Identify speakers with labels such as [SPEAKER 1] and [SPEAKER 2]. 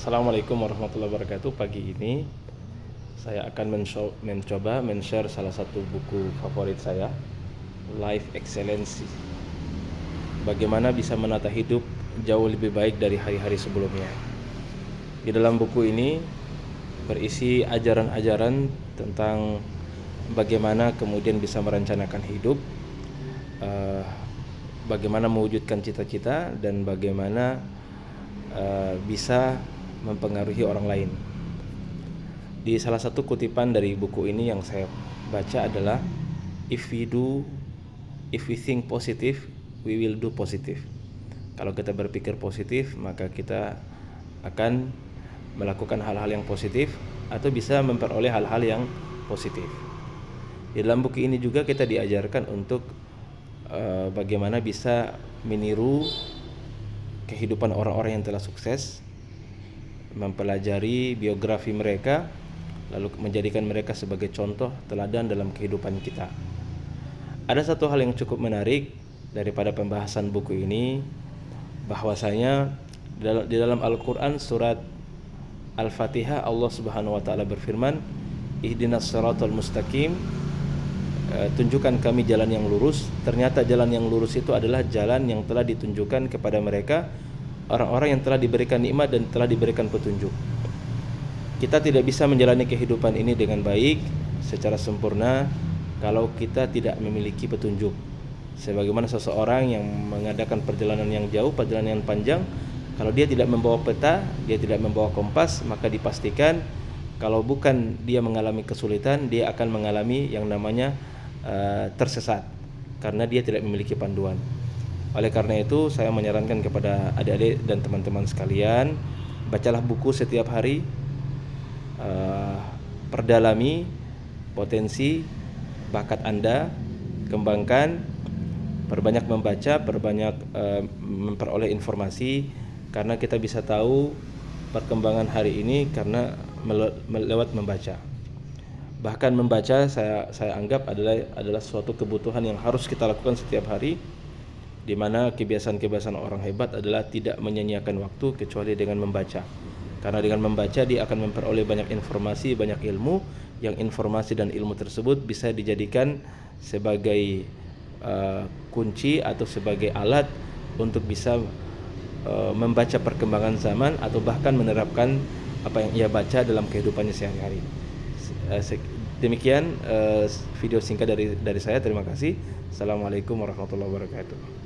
[SPEAKER 1] Assalamualaikum warahmatullahi wabarakatuh. Pagi ini saya akan mencoba men-share salah satu buku favorit saya, Life Excellency. Bagaimana bisa menata hidup jauh lebih baik dari hari-hari sebelumnya. Di dalam buku ini berisi ajaran-ajaran tentang bagaimana kemudian bisa merencanakan hidup, bagaimana mewujudkan cita-cita, dan bagaimana bisa mempengaruhi orang lain. Di salah satu kutipan dari buku ini yang saya baca adalah if we think positive, we will do positive. Kalau kita berpikir positif, maka kita akan melakukan hal-hal yang positif atau bisa memperoleh hal-hal yang positif. Di dalam buku ini juga kita diajarkan untuk bagaimana bisa meniru kehidupan orang-orang yang telah sukses, mempelajari biografi mereka, lalu menjadikan mereka sebagai contoh teladan dalam kehidupan kita. Ada satu hal yang cukup menarik daripada pembahasan buku ini, bahwasanya di dalam Al-Quran surat Al-Fatihah Allah Subhanahu wa Ta'ala berfirman, ihdinas siratal mustaqim, tunjukkan kami jalan yang lurus. Ternyata jalan yang lurus itu adalah jalan yang telah ditunjukkan kepada mereka orang-orang yang telah diberikan nikmat dan telah diberikan petunjuk. Kita tidak bisa menjalani kehidupan ini dengan baik secara sempurna kalau kita tidak memiliki petunjuk. Sebagaimana seseorang yang mengadakan perjalanan yang jauh, perjalanan yang panjang, kalau dia tidak membawa peta, dia tidak membawa kompas, maka dipastikan kalau bukan dia mengalami kesulitan, dia akan mengalami yang namanya tersesat karena dia tidak memiliki panduan. Oleh karena itu, saya menyarankan kepada adik-adik dan teman-teman sekalian, bacalah buku setiap hari, perdalami potensi bakat Anda, kembangkan, perbanyak membaca, perbanyak memperoleh informasi, karena kita bisa tahu perkembangan hari ini karena lewat membaca. Bahkan membaca saya anggap adalah suatu kebutuhan yang harus kita lakukan setiap hari, di mana kebiasaan-kebiasaan orang hebat adalah tidak menyia-nyiakan waktu kecuali dengan membaca. Karena dengan membaca dia akan memperoleh banyak informasi, banyak ilmu, yang informasi dan ilmu tersebut bisa dijadikan sebagai kunci atau sebagai alat untuk bisa membaca perkembangan zaman atau bahkan menerapkan apa yang ia baca dalam kehidupannya sehari-hari. Demikian video singkat dari saya. Terima kasih. Assalamualaikum warahmatullahi wabarakatuh.